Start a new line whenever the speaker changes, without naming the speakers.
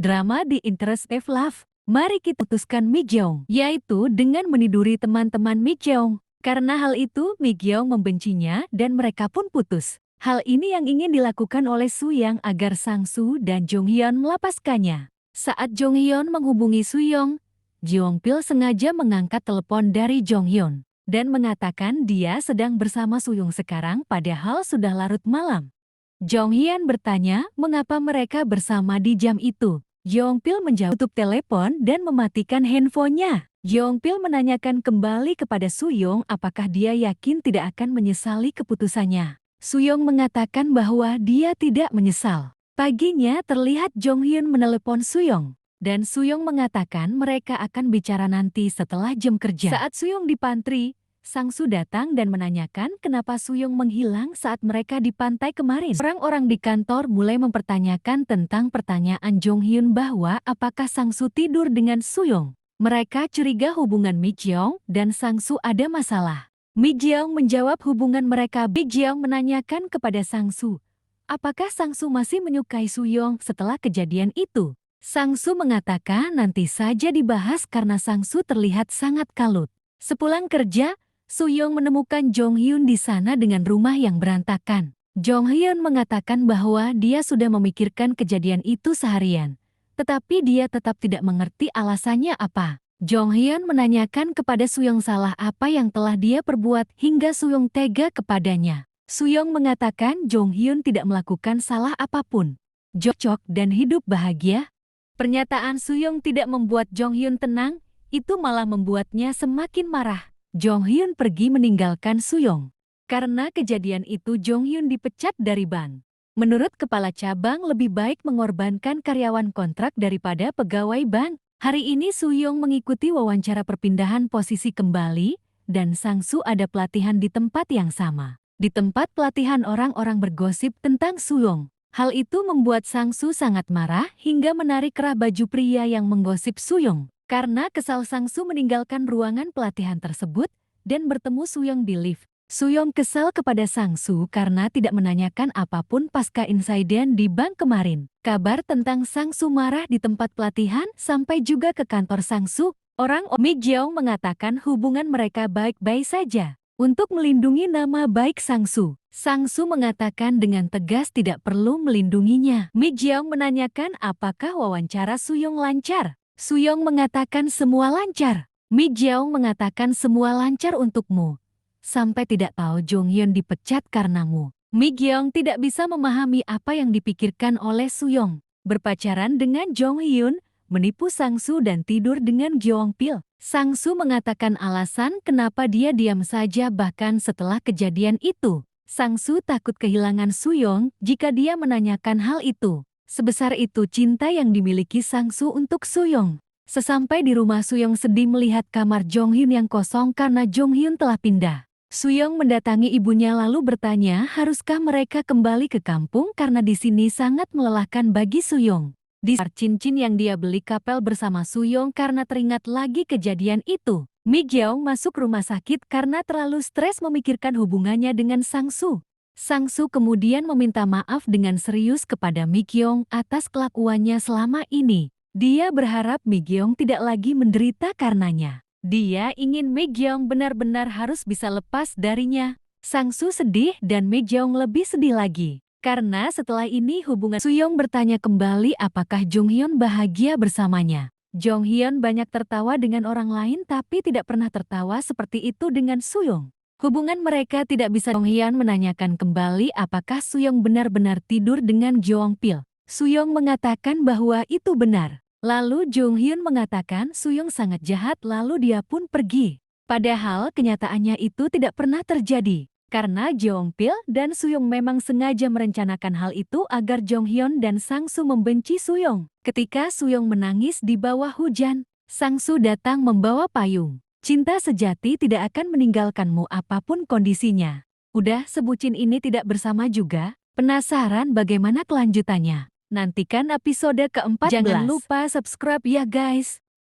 Drama di Interactive Love. Mari kita putuskan Mi Gyeong, yaitu dengan meniduri teman-teman Mi Gyeong. Karena hal itu, Mi Gyeong membencinya dan mereka pun putus. Hal ini yang ingin dilakukan oleh Suyang agar Sang Soo dan Jong Hyun melepaskannya. Saat Jong Hyun menghubungi Suyong, Jeong Pil sengaja mengangkat telepon dari Jong Hyun dan mengatakan dia sedang bersama Suyong sekarang padahal sudah larut malam. Jong Hyun bertanya mengapa mereka bersama di jam itu. Jeong Pil menjawab tutup telepon dan mematikan handphonenya. Jeong Pil menanyakan kembali kepada Suyong apakah dia yakin tidak akan menyesali keputusannya. Suyong mengatakan bahwa dia tidak menyesal. Paginya terlihat Jong Hyun menelepon Suyong. Dan Suyong mengatakan mereka akan bicara nanti setelah jam kerja. Saat Suyong di pantry, Sang Soo datang dan menanyakan kenapa Suyong menghilang saat mereka di pantai kemarin. Orang-orang di kantor mulai mempertanyakan tentang pertanyaan Jong Hyun bahwa apakah Sang Soo tidur dengan Suyong. Mereka curiga hubungan Mi Gyeong dan Sang Soo ada masalah. Mi Gyeong menjawab hubungan mereka. Mi Gyeong menanyakan kepada Sang Soo, apakah Sang Soo masih menyukai Suyong setelah kejadian itu? Sang Soo mengatakan nanti saja dibahas karena Sang Soo terlihat sangat kalut. Sepulang kerja, Suyong menemukan Jong Hyun di sana dengan rumah yang berantakan. Jong Hyun mengatakan bahwa dia sudah memikirkan kejadian itu seharian. Tetapi dia tetap tidak mengerti alasannya apa. Jong Hyun menanyakan kepada Suyong salah apa yang telah dia perbuat hingga Suyong tega kepadanya. Suyong mengatakan Jong Hyun tidak melakukan salah apapun. Cocok dan hidup bahagia. Pernyataan Suyong tidak membuat Jong Hyun tenang, itu malah membuatnya semakin marah. Jong Hyun pergi meninggalkan Suyong. Karena kejadian itu Jong Hyun dipecat dari bank. Menurut kepala cabang lebih baik mengorbankan karyawan kontrak daripada pegawai bank. Hari ini Suyong mengikuti wawancara perpindahan posisi kembali dan Sang Soo ada pelatihan di tempat yang sama. Di tempat pelatihan orang-orang bergosip tentang Suyong. Hal itu membuat Sang Soo sangat marah hingga menarik kerah baju pria yang menggosip Suyong. Karena kesal Sang Soo meninggalkan ruangan pelatihan tersebut dan bertemu Suyong di lift. Suyong kesal kepada Sang Soo karena tidak menanyakan apapun pasca insiden di bank kemarin. Kabar tentang Sang Soo marah di tempat pelatihan sampai juga ke kantor Sang Soo. Orang Mi Gyeong mengatakan hubungan mereka baik-baik saja. Untuk melindungi nama baik Sang Soo, Sang Soo mengatakan dengan tegas tidak perlu melindunginya. Mi Gyeong menanyakan apakah wawancara Suyong lancar. Suyong mengatakan semua lancar. Mi Gyeong mengatakan semua lancar untukmu. Sampai tidak tahu Jong Hyun dipecat karenamu. Mi Gyeong tidak bisa memahami apa yang dipikirkan oleh Suyong. Berpacaran dengan Jong Hyun, menipu Sang Soo dan tidur dengan Jeong Pil. Sang Soo mengatakan alasan kenapa dia diam saja bahkan setelah kejadian itu. Sang Soo takut kehilangan Suyong jika dia menanyakan hal itu. Sebesar itu cinta yang dimiliki Sang Soo untuk Suyong. Sesampai di rumah Suyong sedih melihat kamar Jong Hyun yang kosong karena Jong Hyun telah pindah. Suyong mendatangi ibunya lalu bertanya haruskah mereka kembali ke kampung karena di sini sangat melelahkan bagi Suyong. Di cincin yang dia beli Kapel bersama Suyong karena teringat lagi kejadian itu. Mi Gyeong masuk rumah sakit karena terlalu stres memikirkan hubungannya dengan Sang Soo. Sang Soo kemudian meminta maaf dengan serius kepada Mi Gyeong atas kelakuannya selama ini. Dia berharap Mi Gyeong tidak lagi menderita karenanya. Dia ingin Mi Gyeong benar-benar harus bisa lepas darinya. Sang Soo sedih dan Mi Gyeong lebih sedih lagi. Karena setelah ini hubungan Suyong bertanya kembali apakah Jong Hyun bahagia bersamanya. Jong Hyun banyak tertawa dengan orang lain tapi tidak pernah tertawa seperti itu dengan Suyong. Hubungan mereka tidak bisa. Jong Hyun menanyakan kembali apakah Suyong benar-benar tidur dengan Jeong Pil. Suyong mengatakan bahwa itu benar. Lalu Jong Hyun mengatakan Suyong sangat jahat lalu dia pun pergi. Padahal kenyataannya itu tidak pernah terjadi. Karena Jeong Pil dan Suyong memang sengaja merencanakan hal itu agar Jong Hyun dan Sang Soo membenci Suyong. Ketika Suyong menangis di bawah hujan, Sang Soo datang membawa payung. Cinta sejati tidak akan meninggalkanmu apapun kondisinya. Udah sebucin ini tidak bersama juga? Penasaran bagaimana kelanjutannya? Nantikan episode ke-14. Jangan lupa subscribe ya guys.